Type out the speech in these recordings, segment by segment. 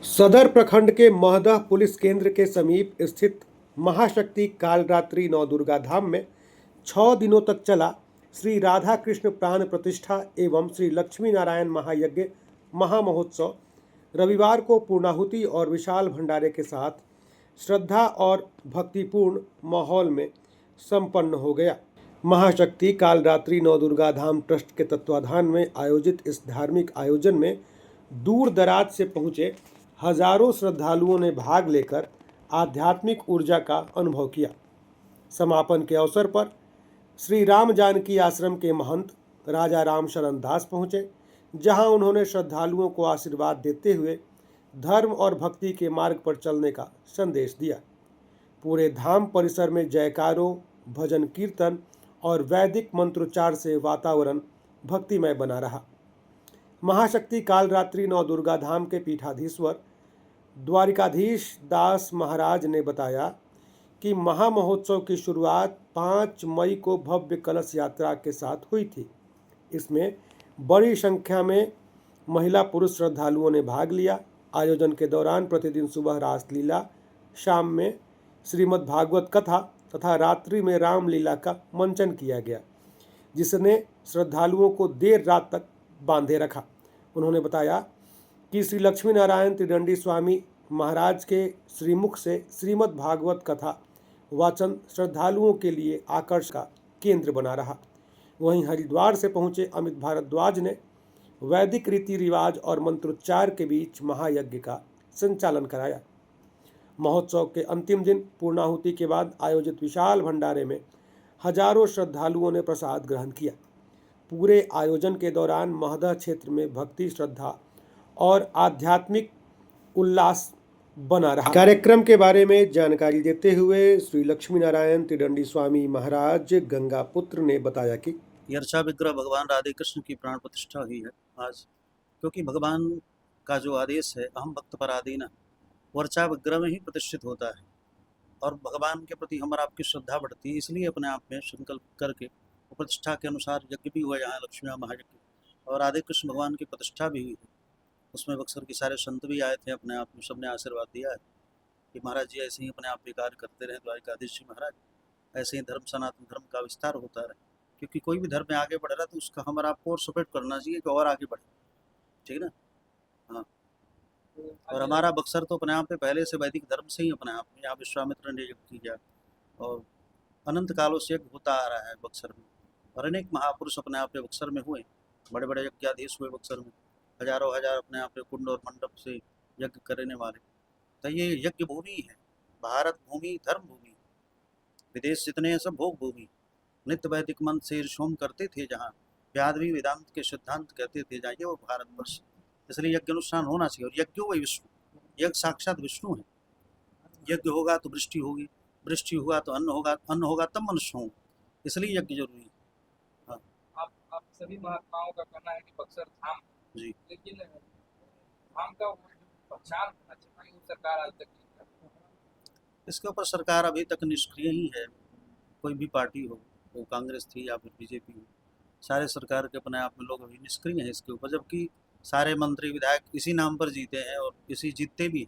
सदर प्रखंड के महदह पुलिस केंद्र के समीप स्थित महाशक्ति कालरात्रि नवदुर्गा धाम में 6 दिनों तक चला श्री राधा कृष्ण प्राण प्रतिष्ठा एवं श्री लक्ष्मी नारायण महायज्ञ महामहोत्सव रविवार को पूर्णाहुति और विशाल भंडारे के साथ श्रद्धा और भक्तिपूर्ण माहौल में संपन्न हो गया। महाशक्ति कालरात्रि नवदुर्गा धाम ट्रस्ट के तत्वाधान में आयोजित इस धार्मिक आयोजन में दूर दराज से पहुंचे हजारों श्रद्धालुओं ने भाग लेकर आध्यात्मिक ऊर्जा का अनुभव किया। समापन के अवसर पर श्री राम जानकी आश्रम के महंत राजा राम शरण दास पहुंचे, जहां उन्होंने श्रद्धालुओं को आशीर्वाद देते हुए धर्म और भक्ति के मार्ग पर चलने का संदेश दिया। पूरे धाम परिसर में जयकारों, भजन कीर्तन और वैदिक मंत्रोच्चार से वातावरण भक्तिमय बना रहा। महाशक्ति कालरात्रि नवदुर्गा धाम के पीठाधीश्वर द्वारिकाधीश दास महाराज ने बताया कि महामहोत्सव की शुरुआत 5 मई को भव्य कलश यात्रा के साथ हुई थी। इसमें बड़ी संख्या में महिला पुरुष श्रद्धालुओं ने भाग लिया। आयोजन के दौरान प्रतिदिन सुबह रासलीला, शाम में श्रीमद् भागवत कथा तथा रात्रि में रामलीला का मंचन किया गया, जिसने श्रद्धालुओं को देर रात तक बांधे रखा। उन्होंने बताया कि श्री लक्ष्मी नारायण त्रिदंडी स्वामी महाराज के श्रीमुख से श्रीमद् भागवत कथा वाचन श्रद्धालुओं के लिए आकर्षण का केंद्र बना रहा। वहीं हरिद्वार से पहुंचे अमित भारद्वाज ने वैदिक रीति रिवाज और मंत्रोच्चार के बीच महायज्ञ का संचालन कराया। महोत्सव के अंतिम दिन पूर्णाहुति के बाद आयोजित विशाल भंडारे में हजारों श्रद्धालुओं ने प्रसाद ग्रहण किया। पूरे आयोजन के दौरान महदह क्षेत्र में भक्ति, श्रद्धा और आध्यात्मिक उल्लास बना रहा। कार्यक्रम के बारे में जानकारी देते हुए श्री लक्ष्मी नारायण त्रिदंडी स्वामी महाराज गंगा पुत्र ने बताया कि यर्चा विग्रह भगवान राधे कृष्ण की प्राण प्रतिष्ठा हुई है आज, क्योंकि भगवान का जो आदेश है अहम भक्त पराधीन वर्चा विग्रह में ही प्रतिष्ठित होता है और भगवान के प्रति हमारा आपकी श्रद्धा बढ़ती है। इसलिए अपने आप में संकल्प करके प्रतिष्ठा के अनुसार यज्ञ भी हुआ यहाँ लक्ष्मी महायज्ञ, और राधे कृष्ण भगवान की प्रतिष्ठा भी हुई है। उसमें बक्सर के सारे संत भी आए थे, अपने आप में सबने आशीर्वाद दिया है कि महाराज जी ऐसे ही अपने आप में कार्य करते रहे, द्वारिकाधीश जी महाराज ऐसे ही धर्म, सनातन धर्म का विस्तार होता रहे, क्योंकि कोई भी धर्म में आगे बढ़ रहा है तो उसका हमारा आपको और सपोर्ट करना चाहिए कि और आगे बढ़े, ठीक है ना। हाँ, और हमारा बक्सर तो अपने आप में पहले से वैदिक धर्म से ही अपने आप में, यहाँ विश्वामित्र ने यज्ञ किया और अनंत कालों से यज्ञ होता आ रहा है बक्सर में, और अनेक महापुरुष अपने आप में बक्सर में हुए, बड़े बड़े यज्ञाधीश हुए बक्सर में, हजारों हजार अपने आप में कुंड और मंडप से यज्ञ करने वाले। तो ये यज्ञ भूमि है, भारत भूमि धर्म भूमि, विदेश जितने हैं सब भोग भूमि। नित्य वैदिक मंत्र से ऋषोम करते थे, जहाँ व्याधवी वेदांत के सिद्धांत कहते थे, जाइए वो भारतवर्ष। इसलिए यज्ञ अनुष्ठान होना चाहिए, और यज्ञ वही विष्णु, यज्ञ साक्षात विष्णु है। यज्ञ होगा तो वृष्टि होगी, वृष्टि होगा तो अन्न होगा, अन्न होगा तब मनुष्य होंगे, इसलिए यज्ञ जरूरी है। हाँ। आप सभी महात्माओं का कहना है कि बक्सर धाम जी, लेकिन धाम का पहचान होना चाहिए, वो सरकार आज तक नहीं कर। इसके ऊपर सरकार अभी तक निष्क्रिय ही है। कोई भी पार्टी हो, वो कांग्रेस थी या फिर बीजेपी हो, सारे सरकार के अपने आप में लोग अभी निष्क्रिय हैं इसके ऊपर, जबकि सारे मंत्री विधायक इसी नाम पर जीते हैं और इसी जीतते भी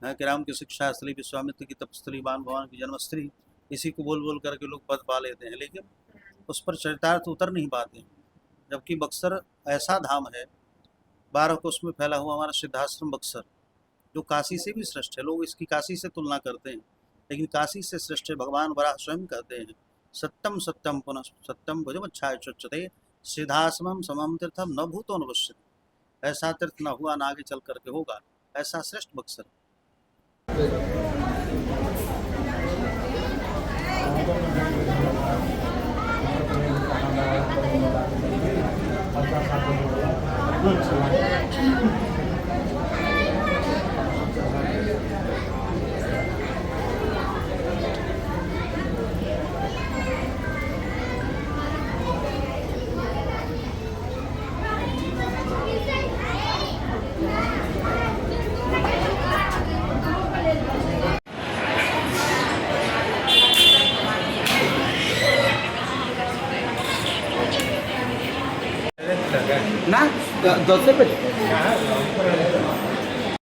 हैं कि राम की शिक्षा स्थली, विश्वामित्र की तपस्थली, बाण भगवान की जन्मस्थली, इसी को बोल बोल करके लोग पद पा लेते हैं, लेकिन उस पर चरितार्थ उतर नहीं पाते हैं। जबकि बक्सर ऐसा धाम है, 12 कोस में फैला हुआ हमारा सिद्धाश्रम बक्सर, जो काशी से भी श्रेष्ठ है। लोग इसकी काशी से तुलना करते हैं, लेकिन काशी से श्रेष्ठ है। भगवान वराह स्वयं कहते हैं, सत्यम सत्यम पुनः सत्यम भुजमच्छायते सिद्धाश्रमम समम तीर्थम न भूतो न पश्यति। ऐसा तीर्थ न हुआ, न आगे चल करके होगा, ऐसा श्रेष्ठ बक्सर। ना 10 से